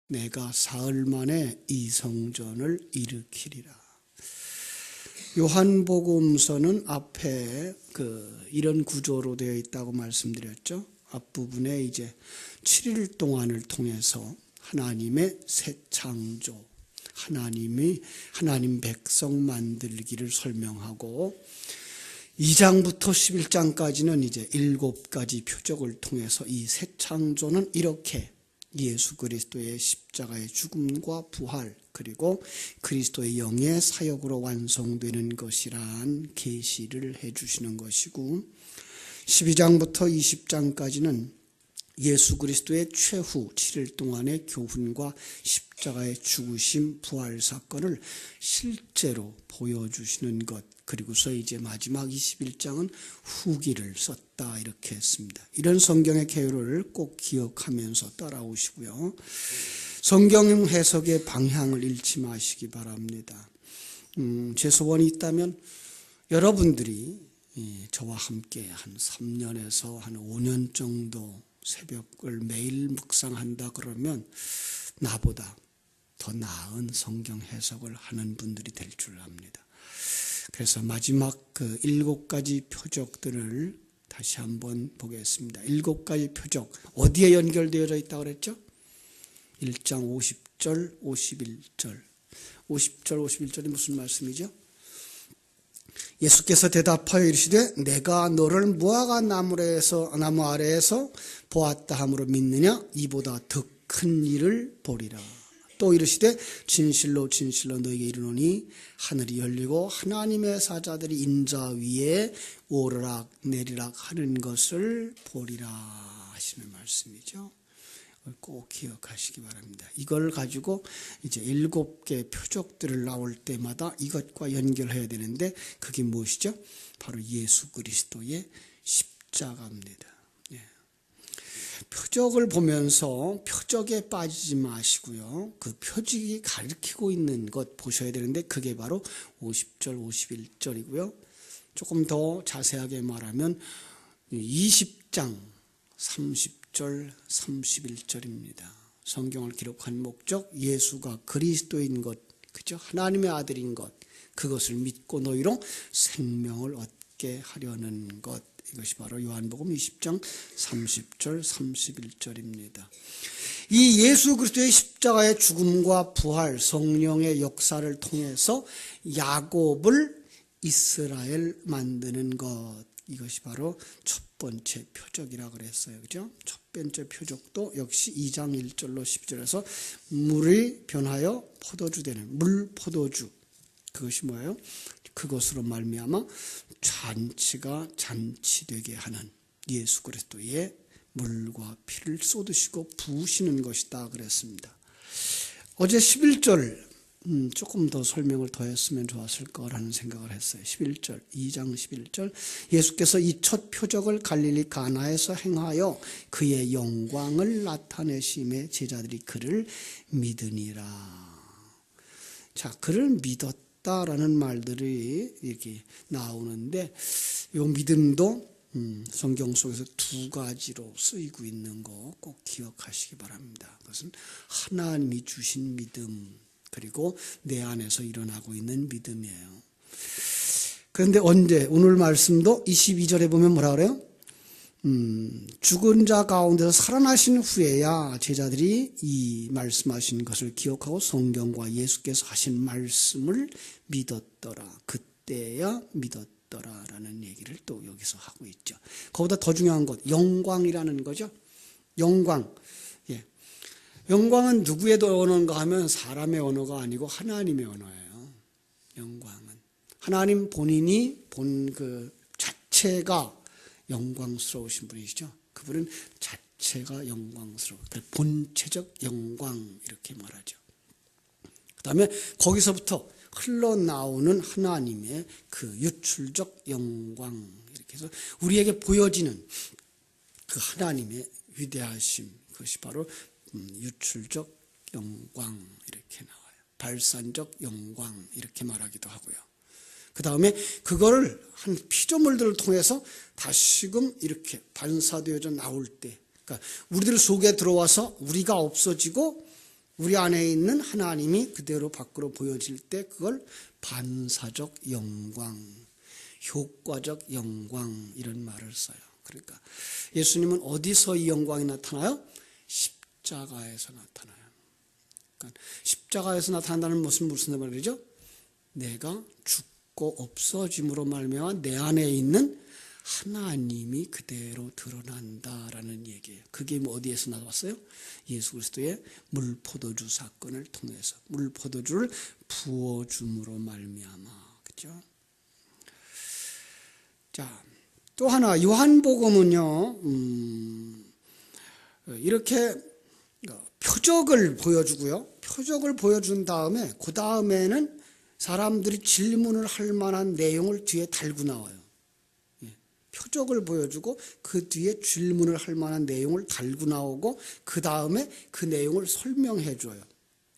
내가 사흘 만에 이 성전을 일으키리라. 요한복음서는 앞에 이런 구조로 되어 있다고 말씀드렸죠. 앞부분에 이제 7일 동안을 통해서 하나님의 새 창조, 하나님 백성 만들기를 설명하고 2장부터 11장까지는 이제 7가지 표적을 통해서 이 새 창조는 이렇게 예수 그리스도의 십자가의 죽음과 부활 그리고 그리스도의 영의 사역으로 완성되는 것이란 계시를 해주시는 것이고 12장부터 20장까지는 예수 그리스도의 최후 7일 동안의 교훈과 십자가의 죽으심 부활 사건을 실제로 보여주시는 것 그리고서 이제 마지막 21장은 후기를 썼다 이렇게 했습니다. 이런 성경의 개요를 꼭 기억하면서 따라오시고요. 성경 해석의 방향을 잃지 마시기 바랍니다. 제 소원이 있다면 여러분들이 저와 함께 한 3년에서 한 5년 정도 새벽을 매일 묵상한다 그러면 나보다 더 나은 성경 해석을 하는 분들이 될 줄 압니다. 그래서 마지막 7가지 표적들을 다시 한번 보겠습니다. 7가지 표적 어디에 연결되어져 있다고 그랬죠? 1장 50절, 51절. 50절, 51절이 무슨 말씀이죠? 예수께서 대답하여 이르시되 내가 너를 무화과 나무 아래에서 보았다 함으로 믿느냐? 이보다 더 큰 일을 보리라. 또 이르시되 진실로 진실로 너에게 이르노니 하늘이 열리고 하나님의 사자들이 인자 위에 오르락 내리락 하는 것을 보리라 하시는 말씀이죠. 꼭 기억하시기 바랍니다. 이걸 가지고 이제 7개 표적들을 나올 때마다 이것과 연결해야 되는데 그게 무엇이죠? 바로 예수 그리스도의 십자가입니다. 표적을 보면서 표적에 빠지지 마시고요. 그 표적이 가리키고 있는 것 보셔야 되는데 그게 바로 50절, 51절이고요. 조금 더 자세하게 말하면 20장 30절, 31절입니다. 성경을 기록한 목적, 예수가 그리스도인 것, 그죠? 하나님의 아들인 것, 그것을 믿고 너희로 생명을 얻게 하려는 것. 이것이 바로 요한복음 20장 30절 31절입니다. 이 예수 그리스도의 십자가의 죽음과 부활 성령의 역사를 통해서 야곱을 이스라엘 만드는 것 이것이 바로 첫 번째 표적이라고 그랬어요. 그죠? 첫 번째 표적도 역시 2장 1절로 10절에서 물이 변하여 포도주 되는 물 포도주 그것이 뭐예요? 그것으로 말미암아 잔치가 잔치되게 하는 예수 그리스도의 물과 피를 쏟으시고 부으시는 것이다 그랬습니다. 어제 11절 조금 더 설명을 더 했으면 좋았을 거라는 생각을 했어요. 11절 2장 11절 예수께서 이 첫 표적을 갈릴리 가나에서 행하여 그의 영광을 나타내심에 제자들이 그를 믿으니라. 자, 그를 믿었다 라는 말들이 이렇게 나오는데 이 믿음도 성경 속에서 2가지로 쓰이고 있는 거 꼭 기억하시기 바랍니다. 그것은 하나님이 주신 믿음 그리고 내 안에서 일어나고 있는 믿음이에요. 그런데 오늘 말씀도 22절에 보면 뭐라 그래요? 죽은 자 가운데서 살아나신 후에야 제자들이 이 말씀하신 것을 기억하고 성경과 예수께서 하신 말씀을 믿었더라. 그때야 믿었더라라는 얘기를 또 여기서 하고 있죠. 그보다 더 중요한 것, 영광이라는 거죠. 영광. 예. 영광은 누구의 언어인가 하면 사람의 언어가 아니고 하나님의 언어예요. 영광은. 하나님 본인이 그 자체가 영광스러우신 분이시죠. 그분은 자체가 영광스러워. 본체적 영광 이렇게 말하죠. 그 다음에 거기서부터 흘러나오는 하나님의 그 유출적 영광 이렇게 해서 우리에게 보여지는 그 하나님의 위대하심 그것이 바로 유출적 영광 이렇게 나와요. 발산적 영광 이렇게 말하기도 하고요. 그 다음에 그거를 한 피조물들을 통해서 다시금 이렇게 반사되어져 나올 때, 그러니까 우리들 속에 들어와서 우리가 없어지고 우리 안에 있는 하나님이 그대로 밖으로 보여질 때 그걸 반사적 영광, 효과적 영광 이런 말을 써요. 그러니까 예수님은 어디서 이 영광이 나타나요? 십자가에서 나타나요. 그러니까 십자가에서 나타난다는 것은 무슨 말이죠? 내가 죽고 없어짐으로 말미암아 내 안에 있는 하나님이 그대로 드러난다라는 얘기예요. 그게 어디에서 나왔어요? 예수 그리스도의 물포도주 사건을 통해서 물포도주를 부어줌으로 말미암아. 그렇죠? 자, 또 하나 요한복음은요. 이렇게 표적을 보여주고요. 표적을 보여준 다음에 그 다음에는 사람들이 질문을 할 만한 내용을 뒤에 달고 나와요. 표적을 보여주고 그 뒤에 질문을 할 만한 내용을 달고 나오고 그 다음에 그 내용을 설명해 줘요.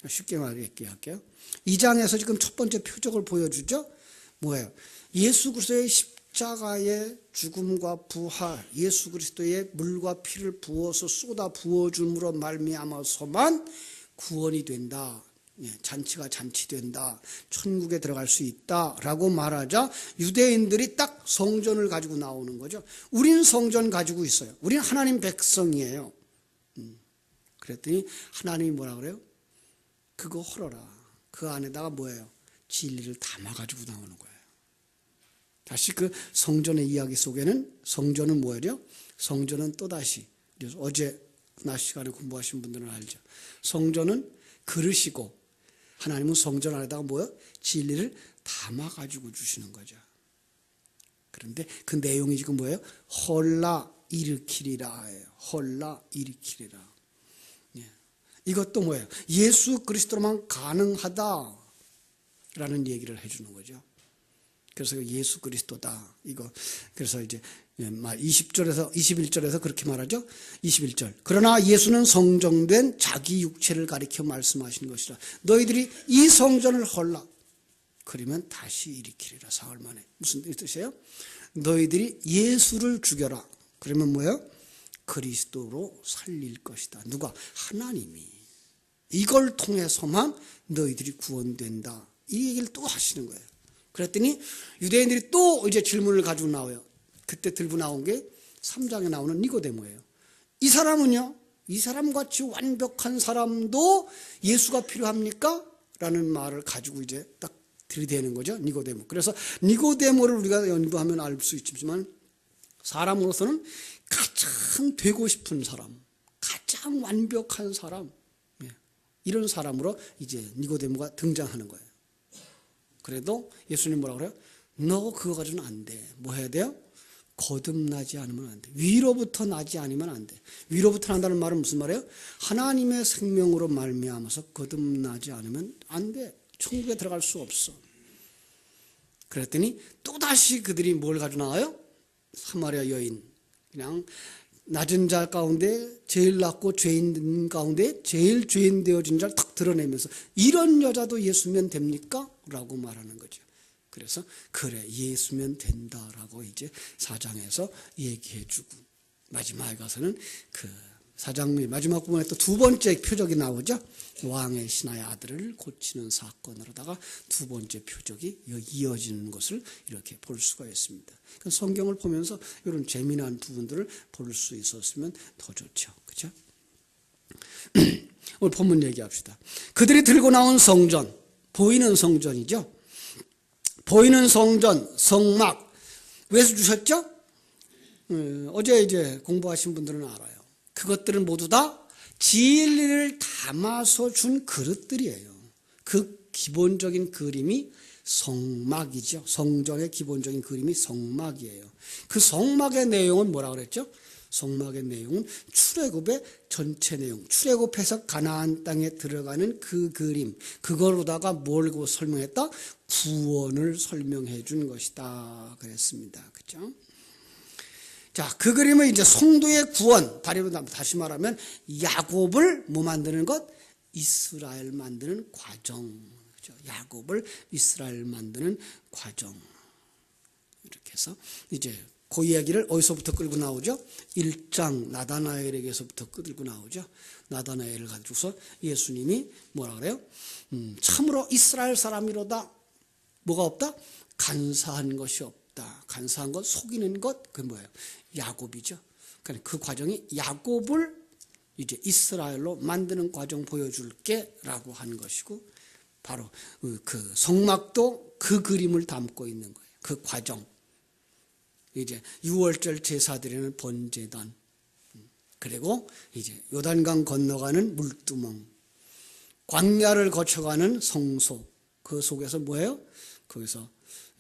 쉽게 말할게요. 2장에서 지금 첫 번째 표적을 보여주죠. 뭐예요? 예수 그리스도의 십자가의 죽음과 부활, 예수 그리스도의 물과 피를 부어서 쏟아 부어줌으로 말미암아서만 구원이 된다. 잔치가 잔치된다. 천국에 들어갈 수 있다라고 말하자 유대인들이 딱 성전을 가지고 나오는 거죠. 우린 성전 가지고 있어요. 우린 하나님 백성이에요. 그랬더니 하나님이 뭐라 그래요? 그거 헐어라. 그 안에다가 뭐예요? 진리를 담아가지고 나오는 거예요. 다시 그 성전의 이야기 속에는 성전은 뭐예요? 성전은 또다시 어제 낮 시간에 공부하신 분들은 알죠. 성전은 그릇이고 하나님은 성전 안에다가 뭐예요? 진리를 담아가지고 주시는 거죠. 그런데 그 내용이 지금 뭐예요? 헐라 일으키리라예요. 헐라 일으키리라. 이것도 뭐예요? 예수 그리스도로만 가능하다라는 얘기를 해주는 거죠. 그래서 예수 그리스도다. 이거 그래서 이제 20절에서 21절에서 그렇게 말하죠. 21절. 그러나 예수는 성정된 자기 육체를 가리켜 말씀하신 것이라. 너희들이 이 성전을 헐라. 그러면 다시 일으키리라. 사흘 만에. 무슨 뜻이에요? 너희들이 예수를 죽여라. 그러면 뭐예요? 그리스도로 살릴 것이다. 누가? 하나님이. 이걸 통해서만 너희들이 구원된다. 이 얘기를 또 하시는 거예요. 그랬더니 유대인들이 또 이제 질문을 가지고 나와요. 그때 들고 나온 게 3장에 나오는 니고데모예요. 이 사람은요, 이 사람같이 완벽한 사람도 예수가 필요합니까? 라는 말을 가지고 이제 딱 들이대는 거죠. 니고데모. 그래서 니고데모를 우리가 연구하면 알 수 있지만 사람으로서는 가장 되고 싶은 사람, 가장 완벽한 사람, 이런 사람으로 이제 니고데모가 등장하는 거예요. 그래도 예수님 뭐라 그래요? 너 그거 가지고는 안 돼. 뭐 해야 돼요? 거듭나지 않으면 안 돼. 위로부터 나지 않으면 안 돼. 위로부터 난다는 말은 무슨 말이에요? 하나님의 생명으로 말미암아서 거듭나지 않으면 안 돼. 천국에 들어갈 수 없어. 그랬더니 또다시 그들이 뭘 가지고 나와요? 사마리아 여인. 그냥 낮은 자 가운데 제일 낮고 죄인 가운데 제일 죄인 되어진 자를 탁 드러내면서 이런 여자도 예수면 됩니까? 라고 말하는 거죠. 그래서 그래 예수면 된다라고 이제 4장에서 얘기해주고 마지막에 가서는 그 4장 마지막 부분에 또 두 번째 표적이 나오죠. 왕의 신하의 아들을 고치는 사건으로다가 두 번째 표적이 이어지는 것을 이렇게 볼 수가 있습니다. 성경을 보면서 이런 재미난 부분들을 볼 수 있었으면 더 좋죠. 그렇죠? 오늘 본문 얘기합시다. 그들이 들고 나온 성전, 보이는 성전이죠. 보이는 성전, 성막 왜 주셨죠? 어제 이제 공부하신 분들은 알아요. 그것들은 모두 다 진리를 담아서 준 그릇들이에요. 그 기본적인 그림이 성막이죠. 성전의 기본적인 그림이 성막이에요. 그 성막의 내용은 뭐라 그랬죠? 성막의 내용은 출애굽의 전체 내용, 출애굽해서 가나안 땅에 들어가는 그 그림, 그거로다가 뭘 설명했다? 구원을 설명해 준 것이다 그랬습니다. 그렇죠? 자, 그 그림은 이제 성도의 구원, 다시 말하면 야곱을 뭐 만드는 것? 이스라엘 만드는 과정. 그렇죠? 야곱을 이스라엘 만드는 과정. 이렇게 해서 이제 그 이야기를 어디서부터 끌고 나오죠? 1장 나다나엘에게서부터 끌고 나오죠. 나다나엘을 가지고서 예수님이 뭐라 그래요? 참으로 이스라엘 사람이로다. 뭐가 없다? 간사한 것이 없다. 간사한 것, 속이는 것, 그게 뭐예요? 야곱이죠. 그러니까 그 과정이 야곱을 이제 이스라엘로 만드는 과정 보여줄게 라고 하는 것이고, 바로 그 성막도 그 그림을 담고 있는 거예요. 그 과정. 이제 6월절 제사 드리는 번제단, 그리고 이제 요단강 건너가는 물두멍, 광야를 거쳐가는 성소, 그 속에서 뭐예요? 거기서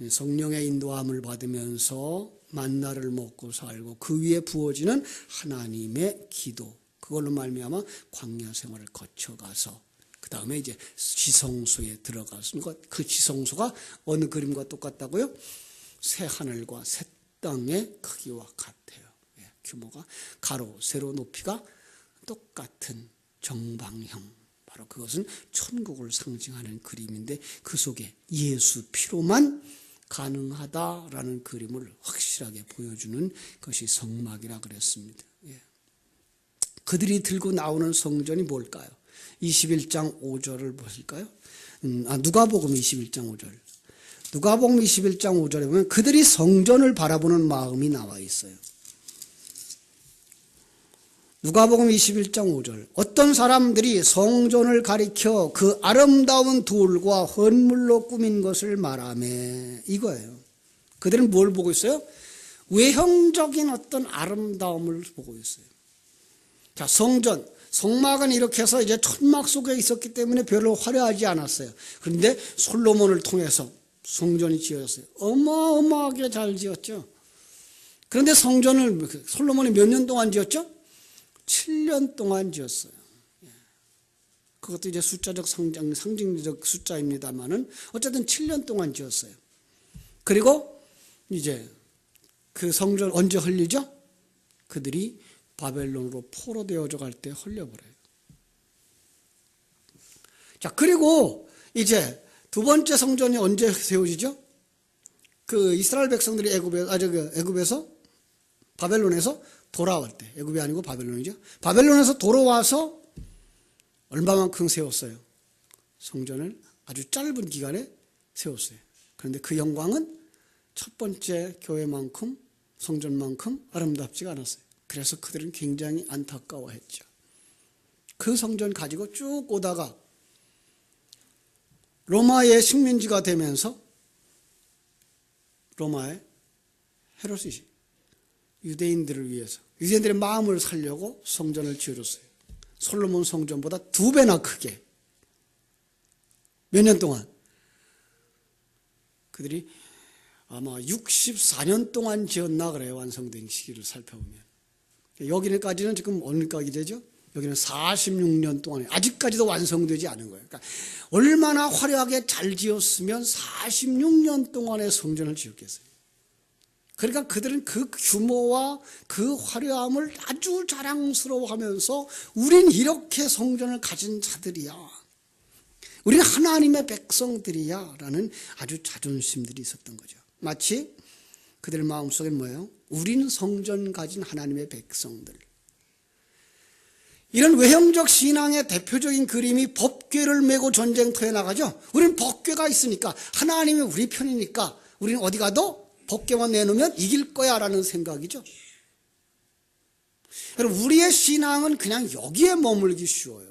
성령의 인도함을 받으면서 만나를 먹고 살고 그 위에 부어지는 하나님의 기도, 그걸로 말미암아 광야 생활을 거쳐가서 그 다음에 이제 지성소에 들어가는 것. 그 지성소가 어느 그림과 똑같다고요? 새 하늘과 새 땅의 크기와 같아요. 규모가 가로 세로 높이가 똑같은 정방형, 바로 그것은 천국을 상징하는 그림인데 그 속에 예수 피로만 가능하다라는 그림을 확실하게 보여주는 것이 성막이라 그랬습니다. 그들이 들고 나오는 성전이 뭘까요? 21장 5절을 보실까요? 누가복음 21장 5절. 누가복음 21장 5절에 보면 그들이 성전을 바라보는 마음이 나와 있어요. 누가복음 21장 5절. 어떤 사람들이 성전을 가리켜 그 아름다운 돌과 헌물로 꾸민 것을 말하며, 이거예요. 그들은 뭘 보고 있어요? 외형적인 어떤 아름다움을 보고 있어요. 자, 성전, 성막은 이렇게 해서 이제 천막 속에 있었기 때문에 별로 화려하지 않았어요. 그런데 솔로몬을 통해서 성전이 지어졌어요. 어마어마하게 잘 지었죠. 그런데 성전을 솔로몬이 몇 년 동안 지었죠? 7년 동안 지었어요. 그것도 이제 숫자적 상징적 숫자입니다만은 어쨌든 7년 동안 지었어요. 그리고 이제 그 성전 언제 헐리죠? 그들이 바벨론으로 포로되어져 갈 때 헐려버려요. 자, 그리고 이제 두 번째 성전이 언제 세워지죠? 그 이스라엘 백성들이 애굽에서 바벨론에서 돌아올 때, 애굽이 아니고 바벨론이죠. 바벨론에서 돌아와서 얼마만큼 세웠어요? 성전을 아주 짧은 기간에 세웠어요. 그런데 그 영광은 첫 번째 교회만큼, 성전만큼 아름답지가 않았어요. 그래서 그들은 굉장히 안타까워했죠. 그 성전 가지고 쭉 오다가 로마의 식민지가 되면서 로마의 헤롯이 유대인들을 위해서, 유대인들의 마음을 살려고 성전을 지어줬어요. 솔로몬 성전보다 2배나 크게. 몇 년 동안? 그들이 아마 64년 동안 지었나 그래요. 완성된 시기를 살펴보면. 여기까지는 지금 어느까지 되죠? 여기는 46년 동안에 아직까지도 완성되지 않은 거예요. 그러니까 얼마나 화려하게 잘 지었으면 46년 동안의 성전을 지었겠어요. 그러니까 그들은 그 규모와 그 화려함을 아주 자랑스러워하면서 우린 이렇게 성전을 가진 자들이야, 우린 하나님의 백성들이야 라는 아주 자존심들이 있었던 거죠. 마치 그들 마음속에 뭐예요? 우린 성전 가진 하나님의 백성들. 이런 외형적 신앙의 대표적인 그림이 법궤를 메고 전쟁터에 나가죠. 우리는 법궤가 있으니까, 하나님이 우리 편이니까 우리는 어디 가도 법궤만 내놓으면 이길 거야 라는 생각이죠. 여러분, 우리의 신앙은 그냥 여기에 머물기 쉬워요.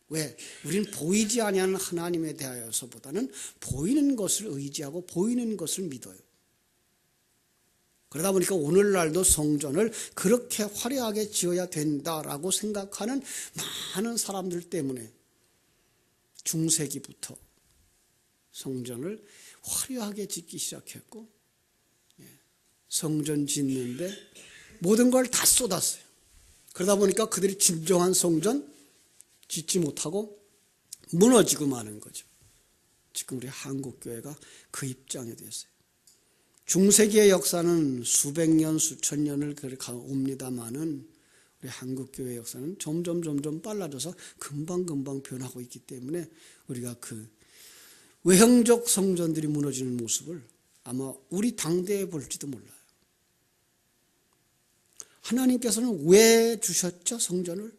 왜? 우리는 보이지 아니하는 하나님에 대하여서보다는 보이는 것을 의지하고 보이는 것을 믿어요. 그러다 보니까 오늘날도 성전을 그렇게 화려하게 지어야 된다라고 생각하는 많은 사람들 때문에 중세기부터 성전을 화려하게 짓기 시작했고, 성전 짓는데 모든 걸 다 쏟았어요. 그러다 보니까 그들이 진정한 성전 짓지 못하고 무너지고 마는 거죠. 지금 우리 한국교회가 그 입장에 됐어요. 중세기의 역사는 수백 년, 수천 년을 옵니다마는 우리 한국교회 역사는 점점 빨라져서 금방 변하고 있기 때문에 우리가 그 외형적 성전들이 무너지는 모습을 아마 우리 당대에 볼지도 몰라요. 하나님께서는 왜 주셨죠? 성전을?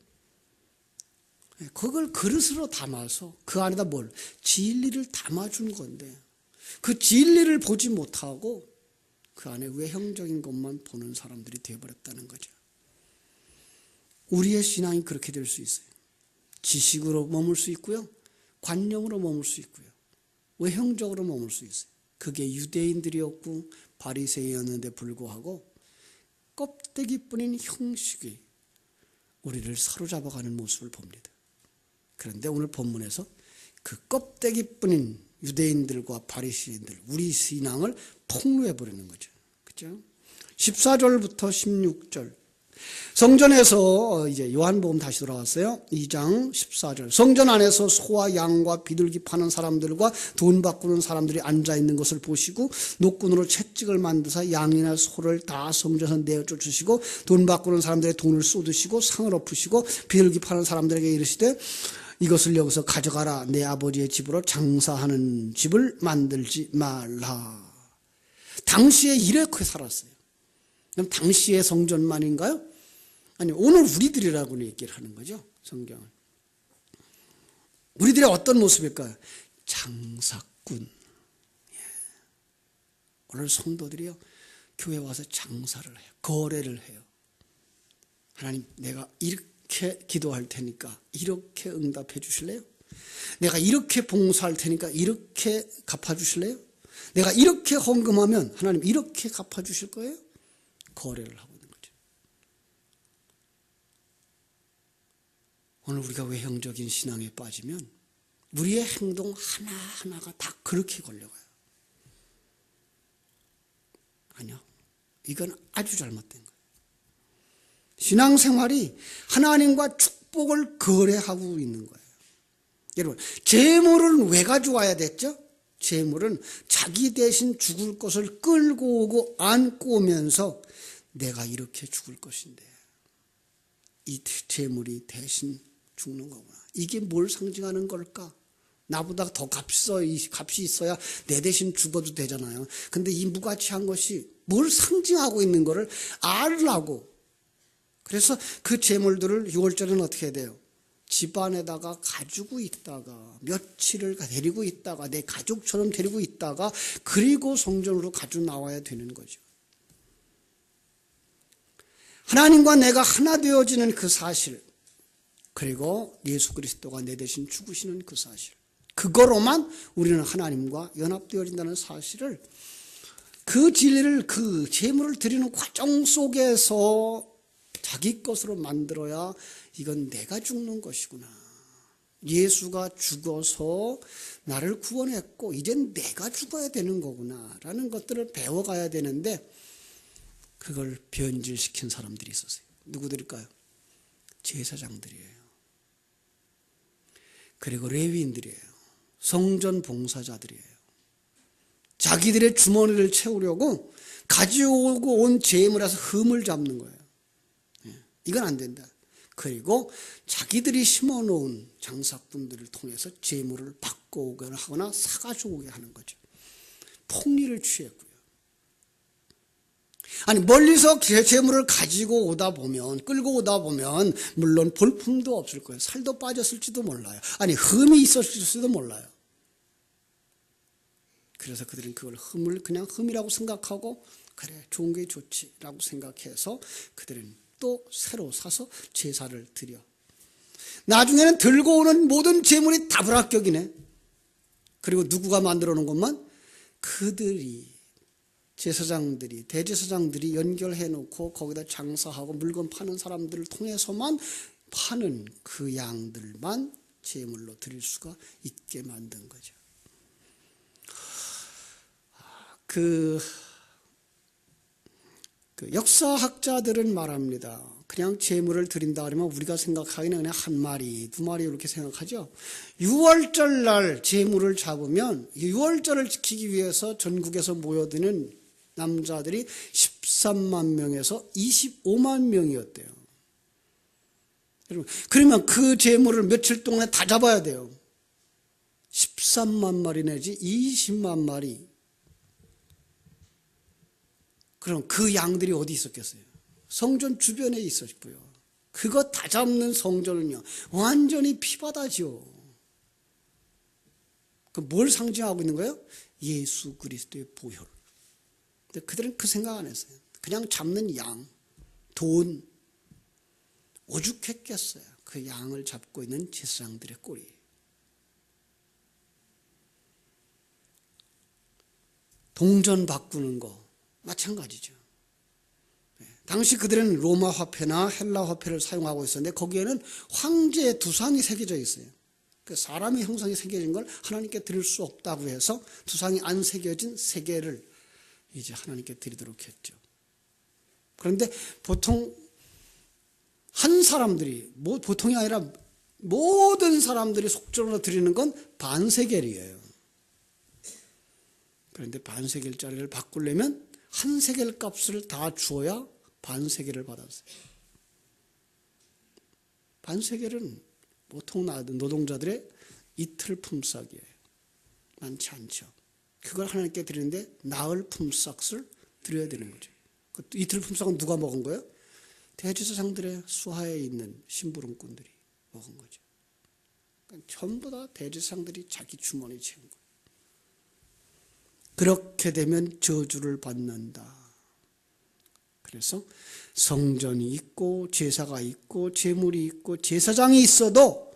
그걸 그릇으로 담아서 그 안에다 뭘? 진리를 담아준 건데 그 진리를 보지 못하고 그 안에 외형적인 것만 보는 사람들이 되어버렸다는 거죠. 우리의 신앙이 그렇게 될 수 있어요. 지식으로 머물 수 있고요. 관념으로 머물 수 있고요. 외형적으로 머물 수 있어요. 그게 유대인들이었고 바리새인이었는데 불구하고 껍데기뿐인 형식이 우리를 사로잡아가는 모습을 봅니다. 그런데 오늘 본문에서 그 껍데기뿐인 유대인들과 바리새인들, 우리 신앙을 폭로해버리는 거죠. 그죠? 14절부터 16절. 성전에서 이제 요한복음 다시 돌아왔어요. 2장 14절. 성전 안에서 소와 양과 비둘기 파는 사람들과 돈 바꾸는 사람들이 앉아 있는 것을 보시고 노끈으로 채찍을 만드사 양이나 소를 다 성전에서 내어 쫓으시고 돈 바꾸는 사람들의 돈을 쏟으시고 상을 엎으시고 비둘기 파는 사람들에게 이르시되 이것을 여기서 가져가라. 내 아버지의 집으로 장사하는 집을 만들지 말라. 당시에 이렇게 살았어요. 그럼 당시의 성전만인가요? 아니, 오늘 우리들이라고 얘기를 하는 거죠. 성경은. 우리들의 어떤 모습일까요? 장사꾼. 오늘 성도들이요, 교회 와서 장사를 해요. 거래를 해요. 하나님, 내가 이렇게 기도할 테니까 이렇게 응답해 주실래요? 내가 이렇게 봉사할 테니까 이렇게 갚아주실래요? 내가 이렇게 헌금하면 하나님 이렇게 갚아주실 거예요? 거래를 하고 있는 거죠. 오늘 우리가 외형적인 신앙에 빠지면 우리의 행동 하나하나가 다 그렇게 걸려가요. 아니요. 이건 아주 잘못된 거예요. 신앙생활이 하나님과 축복을 거래하고 있는 거예요. 여러분, 재물은 왜 가져와야 됐죠? 재물은 자기 대신 죽을 것을 끌고 오고 안고 오면서 내가 이렇게 죽을 것인데 이 재물이 대신 죽는 거구나. 이게 뭘 상징하는 걸까? 나보다 더 값이 있어야 내 대신 죽어도 되잖아요. 근데 이 무가치한 것이 뭘 상징하고 있는 거를 알라고. 그래서 그 재물들을 6월절에는 어떻게 해야 돼요? 집안에다가 가지고 있다가 며칠을 데리고 있다가 내 가족처럼 데리고 있다가 그리고 성전으로 가지고 나와야 되는 거죠. 하나님과 내가 하나 되어지는 그 사실, 그리고 예수 그리스도가 내 대신 죽으시는 그 사실, 그거로만 우리는 하나님과 연합되어진다는 사실을, 그 진리를, 그 재물을 드리는 과정 속에서 자기 것으로 만들어야 이건 내가 죽는 것이구나. 예수가 죽어서 나를 구원했고 이젠 내가 죽어야 되는 거구나 라는 것들을 배워가야 되는데 그걸 변질시킨 사람들이 있었어요. 누구들일까요? 제사장들이에요. 그리고 레위인들이에요. 성전 봉사자들이에요. 자기들의 주머니를 채우려고 가지고 온 재물에서 흠을 잡는 거예요. 이건 안 된다. 그리고 자기들이 심어놓은 장사꾼들을 통해서 재물을 바꿔오거나 하거나 사가지고 오게 하는 거죠. 폭리를 취했고요. 아니, 멀리서 재물을 가지고 오다 보면, 끌고 오다 보면 물론 볼품도 없을 거예요. 살도 빠졌을지도 몰라요. 아니, 흠이 있었을지도 몰라요. 그래서 그들은 그걸 그냥 흠이라고 생각하고 그래, 좋은 게 좋지라고 생각해서 그들은 또 새로 사서 제사를 드려. 나중에는 들고 오는 모든 재물이 다불합격이네. 그리고 누구가 만들어 놓은 것만? 그들이, 제사장들이, 대제사장들이 연결해 놓고 거기다 장사하고 물건 파는 사람들을 통해서만 파는 그 양들만 제물로 드릴 수가 있게 만든 거죠. 그 역사학자들은 말합니다. 그냥 제물을 드린다 그러면 우리가 생각하기는 그냥 한 마리, 두 마리 이렇게 생각하죠. 6월절 날 제물을 잡으면 6월절을 지키기 위해서 전국에서 모여드는 남자들이 13만 명에서 25만 명이었대요. 여러분, 그러면 그 제물을 며칠 동안에 다 잡아야 돼요. 13만 마리 내지 20만 마리. 그럼 그 양들이 어디 있었겠어요? 성전 주변에 있었고요. 그거 다 잡는 성전은요, 완전히 피바다죠. 그 뭘 상징하고 있는 거예요? 예수 그리스도의 보혈. 근데 그들은 그 생각 안 했어요. 그냥 잡는 양, 돈, 오죽했겠어요. 그 양을 잡고 있는 제사장들의 꼴이. 동전 바꾸는 거 마찬가지죠. 당시 그들은 로마 화폐나 헬라 화폐를 사용하고 있었는데 거기에는 황제의 두상이 새겨져 있어요. 그 사람의 형상이 새겨진 걸 하나님께 드릴 수 없다고 해서 두상이 안 새겨진 세계를 이제 하나님께 드리도록 했죠. 그런데 보통 한 사람들이, 보통이 아니라 모든 사람들이 속전으로 드리는 건 반세겔이에요. 그런데 반세겔짜리를 바꾸려면 한 세겔 값을 다 주어야 반세겔을 받았어요. 반세겔은 보통 노동자들의 이틀 품삯이에요. 많지 않죠. 그걸 하나님께 드리는데 나흘 품삯을 드려야 되는 거죠. 그 이틀 품삯은 누가 먹은 거예요? 대제사장들의 수하에 있는 심부름꾼들이 먹은 거죠. 그러니까 전부 다 대제사장들이 자기 주머니에 채운 거예요. 그렇게 되면 저주를 받는다. 그래서 성전이 있고 제사가 있고 제물이 있고 제사장이 있어도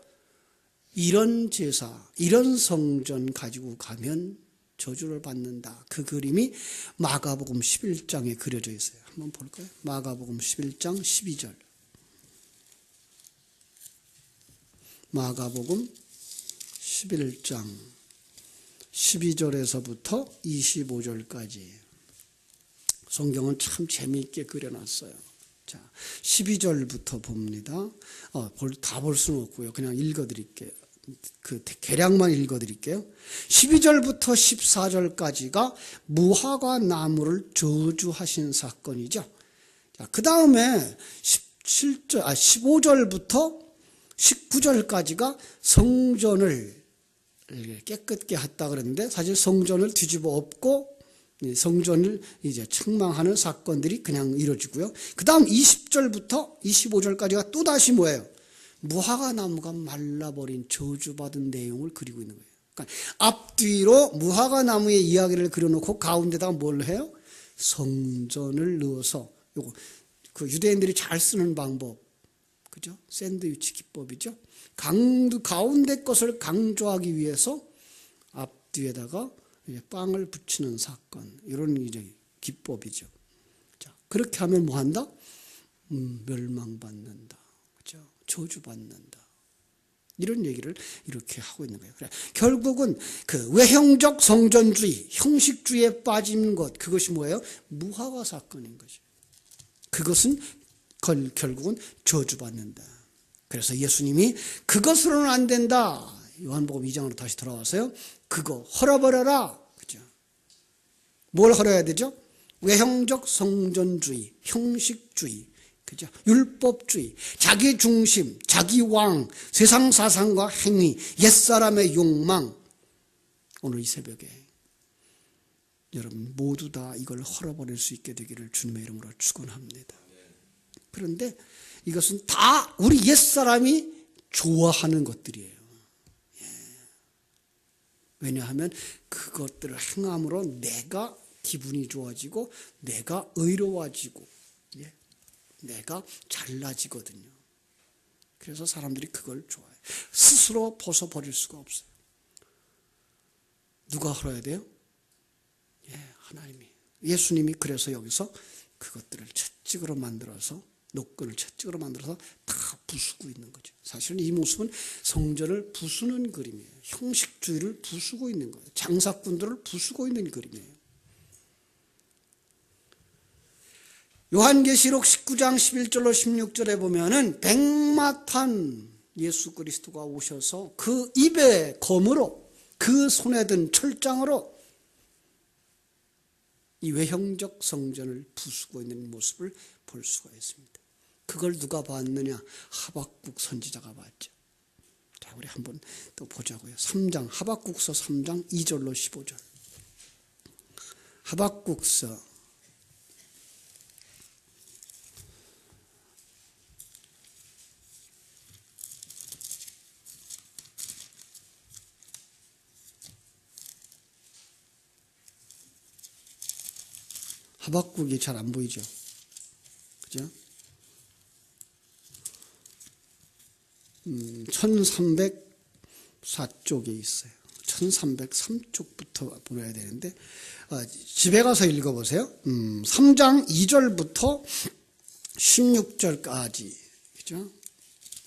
이런 제사, 이런 성전 가지고 가면 저주를 받는다. 그 그림이 마가복음 11장에 그려져 있어요. 한번 볼까요? 마가복음 11장 12절. 마가복음 11장 12절에서부터 25절까지. 성경은 참 재미있게 그려놨어요. 자, 12절부터 봅니다. 다 볼 수는 없고요. 그냥 읽어드릴게요. 그 대략만 읽어드릴게요. 12절부터 14절까지가 무화과 나무를 저주하신 사건이죠. 자, 그 다음에 15절부터 19절까지가 성전을 깨끗게 했다 그랬는데 사실 성전을 뒤집어 엎고 성전을 이제 책망하는 사건들이 그냥 이루어지고요. 그 다음 20절부터 25절까지가 또다시 뭐예요? 무화과 나무가 말라버린 저주받은 내용을 그리고 있는 거예요. 그러니까 앞뒤로 무화과 나무의 이야기를 그려놓고 가운데다가 뭘 해요? 성전을 넣어서 요거 그 유대인들이 잘 쓰는 방법, 그죠? 샌드위치 기법이죠. 가운데 것을 강조하기 위해서 앞뒤에다가 빵을 붙이는 사건, 이런 이제 기법이죠. 자, 그렇게 하면 뭐 한다? 멸망받는다. 그죠? 저주받는다. 이런 얘기를 이렇게 하고 있는 거예요. 그래, 결국은 그 외형적 성전주의, 형식주의에 빠진 것, 그것이 뭐예요? 무화과 사건인 거죠. 그것은 결국은 저주받는다. 그래서 예수님이 그것으로는 안 된다. 요한복음 2장으로 다시 돌아와서요. 그거 헐어버려라. 그죠? 뭘 헐어야 되죠? 외형적 성전주의, 형식주의, 그죠? 율법주의, 자기 중심, 자기 왕, 세상 사상과 행위, 옛사람의 욕망. 오늘 이 새벽에 여러분 모두 다 이걸 헐어버릴 수 있게 되기를 주님의 이름으로 축원합니다. 그런데 이것은 다 우리 옛사람이 좋아하는 것들이에요. 왜냐하면 그것들을 행함으로 내가 기분이 좋아지고 내가 의로워지고 내가 잘나지거든요. 그래서 사람들이 그걸 좋아해요. 스스로 벗어버릴 수가 없어요. 누가 헐어야 돼요? 하나님이. 예수님이 그래서 여기서 그것들을 채찍으로 만들어서 노끈을 채찍으로 만들어서 다 부수고 있는 거죠. 사실은 이 모습은 성전을 부수는 그림이에요. 형식주의를 부수고 있는 거예요. 장사꾼들을 부수고 있는 그림이에요. 요한계시록 19장 11절로 16절에 보면은 백마탄 예수 그리스도가 오셔서 그 입에 검으로 그 손에 든 철장으로 이 외형적 성전을 부수고 있는 모습을 볼 수가 있습니다. 그걸 누가 봤느냐? 하박국 선지자가 봤죠. 자, 우리 한번 또 보자고요. 3장, 하박국서 3장 2절로 15절. 하박국서 하박국이 잘 안 보이죠? 그죠? 1304쪽에 있어요. 1303쪽부터 보여야 되는데, 집에 가서 읽어보세요. 3장 2절부터 16절까지, 그죠?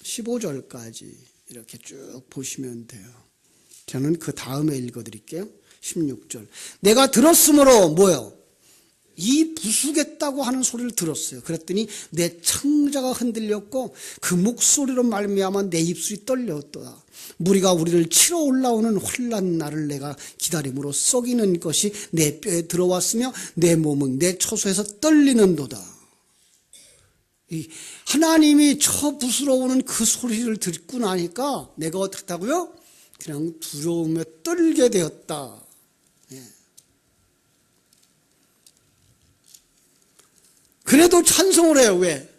15절까지 이렇게 쭉 보시면 돼요. 저는 그 다음에 읽어드릴게요. 16절. 내가 들었으므로 뭐요? 이 부수겠다고 하는 소리를 들었어요. 그랬더니 내 창자가 흔들렸고 그 목소리로 말미암아 내 입술이 떨렸도다. 무리가 우리를 치러 올라오는 환난 날을 내가 기다림으로 썩이는 것이 내 뼈에 들어왔으며 내 몸은 내 처소에서 떨리는도다. 하나님이 저 부수러 오는 그 소리를 듣고 나니까 내가 어떻게 했다고요? 그냥 두려움에 떨게 되었다. 그래도 찬송을 해요. 왜?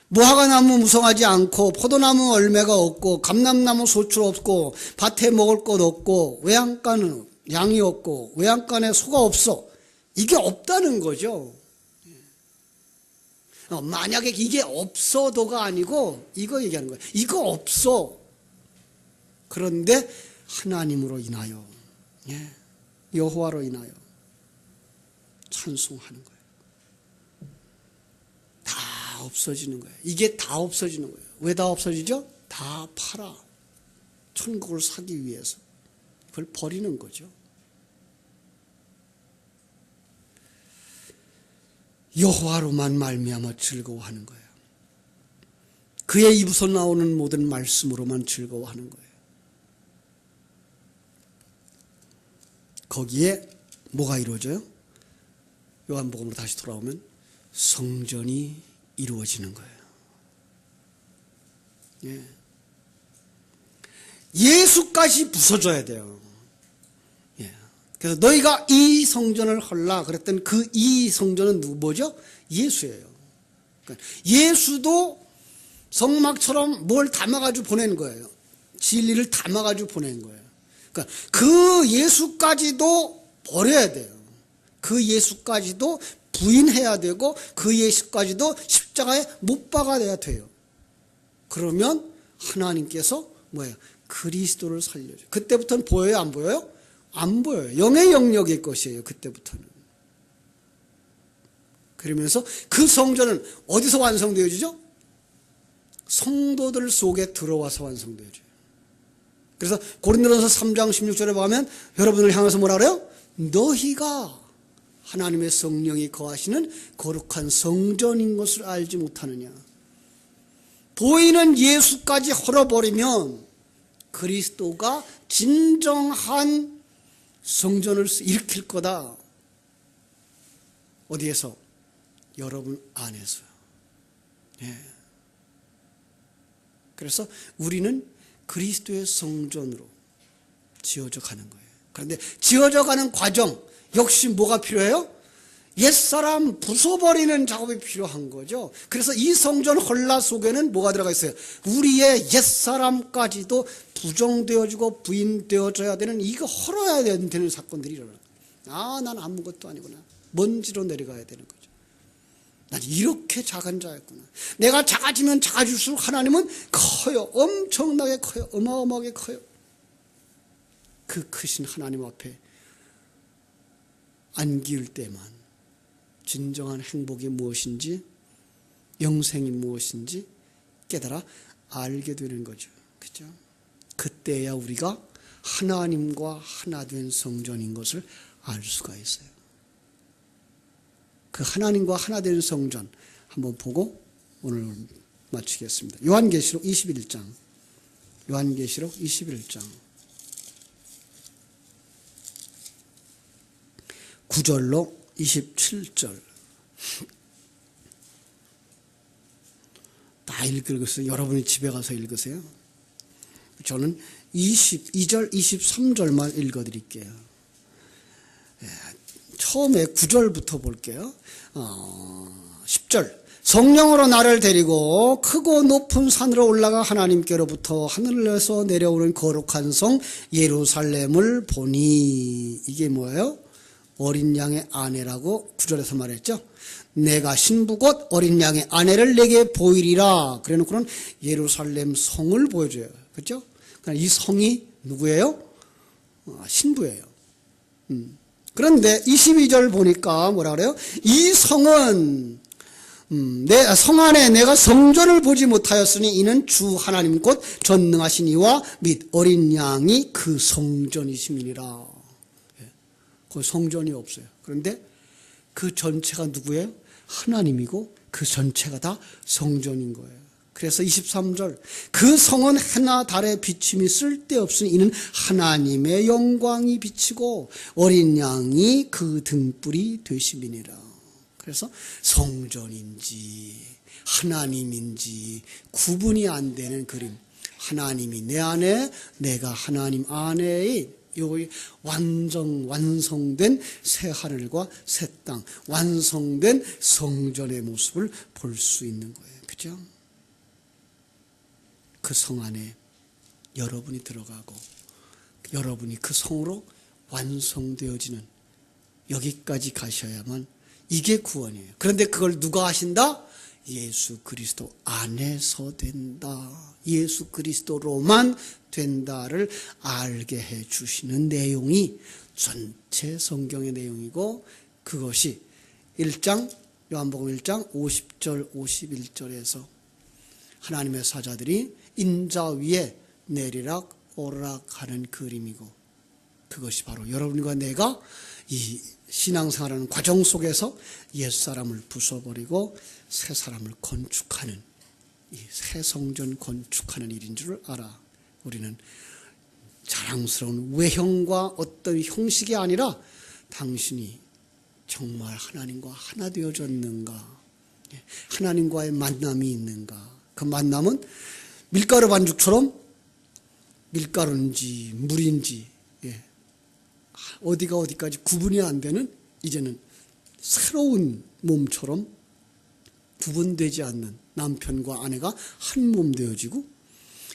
무화과나무 무성하지 않고 포도나무 열매가 없고 감람나무 소출 없고 밭에 먹을 것 없고 외양간은 양이 없고 외양간에 소가 없어. 이게 없다는 거죠. 만약에 이게 없어도가 아니고 이거 얘기하는 거예요. 이거 없어. 그런데 하나님으로 인하여, 여호와로 인하여 찬송하는 거예요. 다 없어지는 거예요. 이게 다 없어지는 거예요. 왜 다 없어지죠? 다 팔아. 천국을 사기 위해서. 그걸 버리는 거죠. 여호와로만 말미암아 즐거워하는 거예요. 그의 입에서 나오는 모든 말씀으로만 즐거워하는 거예요. 거기에 뭐가 이루어져요? 요한복음으로 다시 돌아오면 성전이 이루어지는 거예요. 예수까지 부서져야 돼요. 그래서 너희가 이 성전을 헐라 그랬던 그 이 성전은 뭐죠? 예수예요. 그러니까 예수도 성막처럼 뭘 담아가지고 보낸 거예요. 진리를 담아가지고 보낸 거예요. 그러니까 그 예수까지도 버려야 돼요. 그 예수까지도 부인해야 되고 그 예수까지도 십자가에 못 박아내야 돼요. 그러면 하나님께서 뭐예요? 그리스도를 살려줘요. 그때부터는 보여요? 안 보여요? 안 보여요. 영의 영역일 것이에요. 그때부터는. 그러면서 그 성전은 어디서 완성되어지죠? 성도들 속에 들어와서 완성되어져요. 그래서 고린도전서 3장 16절에 보면 여러분을 향해서 뭐라 그래요? 너희가 하나님의 성령이 거하시는 거룩한 성전인 것을 알지 못하느냐. 보이는 예수까지 헐어버리면 그리스도가 진정한 성전을 일으킬 거다. 어디에서? 여러분 안에서요. 그래서 우리는 그리스도의 성전으로 지어져 가는 거예요. 그런데 지어져 가는 과정 역시 뭐가 필요해요? 옛사람 부숴버리는 작업이 필요한 거죠. 그래서 이 성전 헐라 속에는 뭐가 들어가 있어요? 우리의 옛사람까지도 부정되어지고 부인되어져야 되는, 이거 헐어야 되는 사건들이 일어나요. 난 아무것도 아니구나. 먼지로 내려가야 되는 거죠. 난 이렇게 작은 자였구나. 내가 작아지면 작아질수록 하나님은 커요. 엄청나게 커요. 어마어마하게 커요. 그 크신 하나님 앞에 안기울 때만 진정한 행복이 무엇인지, 영생이 무엇인지 깨달아 알게 되는 거죠. 그죠? 그때야 우리가 하나님과 하나 된 성전인 것을 알 수가 있어요. 그 하나님과 하나 된 성전 한번 보고 오늘 마치겠습니다. 요한계시록 21장. 요한계시록 21장. 9절로 27절. 다 읽으세요. 여러분이 집에 가서 읽으세요. 저는 22절, 23절만 읽어드릴게요. 처음에 9절부터 볼게요. 10절. 성령으로 나를 데리고 크고 높은 산으로 올라가 하나님께로부터 하늘에서 내려오는 거룩한 성 예루살렘을 보니. 이게 뭐예요? 어린 양의 아내라고 9절에서 말했죠. 내가 신부 곧 어린 양의 아내를 내게 보이리라. 그래놓고는 예루살렘 성을 보여줘요. 그렇죠? 이 성이 누구예요? 신부예요. 그런데 22절 보니까 뭐라 그래요? 이 성은 내 성 안에 내가 성전을 보지 못하였으니 이는 주 하나님 곧 전능하신 이와 및 어린 양이 그 성전이심이니라. 그 성전이 없어요. 그런데 그 전체가 누구예요? 하나님이고 그 전체가 다 성전인 거예요. 그래서 23절 그 성은 해나 달의 비침이 쓸데없으니 이는 하나님의 영광이 비치고 어린 양이 그 등불이 되심이니라. 그래서 성전인지 하나님인지 구분이 안 되는 그림. 하나님이 내 안에 내가 하나님 안에의 요 완성된 새 하늘과 새 땅, 완성된 성전의 모습을 볼 수 있는 거예요. 그죠? 그 성 안에 여러분이 들어가고 여러분이 그 성으로 완성되어지는 여기까지 가셔야만 이게 구원이에요. 그런데 그걸 누가 하신다? 예수 그리스도 안에서 된다. 예수 그리스도로만 된다를 알게 해 주시는 내용이 전체 성경의 내용이고 그것이 1장 요한복음 1장 50절 51절에서 하나님의 사자들이 인자 위에 내리락 오르락하는 그림이고 그것이 바로 여러분과 내가 이 신앙생활하는 과정 속에서 옛사람을 부숴버리고 새 사람을 건축하는 이 새 성전 건축하는 일인 줄 알아. 우리는 자랑스러운 외형과 어떤 형식이 아니라 당신이 정말 하나님과 하나 되어졌는가, 하나님과의 만남이 있는가. 그 만남은 밀가루 반죽처럼 밀가루인지 물인지 어디가 어디까지 구분이 안 되는 이제는 새로운 몸처럼 구분되지 않는 남편과 아내가 한 몸 되어지고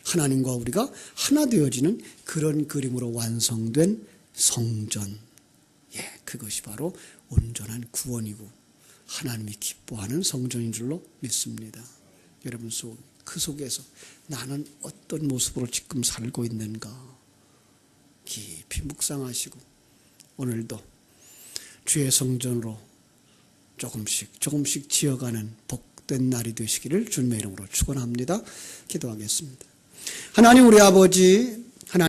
하나님과 우리가 하나 되어지는 그런 그림으로 완성된 성전. 그것이 바로 온전한 구원이고 하나님이 기뻐하는 성전인 줄로 믿습니다. 여러분 그 속에서 나는 어떤 모습으로 지금 살고 있는가 깊이 묵상하시고 오늘도 주의 성전으로 조금씩 지어가는 복된 날이 되시기를 주님의 이름으로 축원합니다. 기도하겠습니다. 하나님 우리 아버지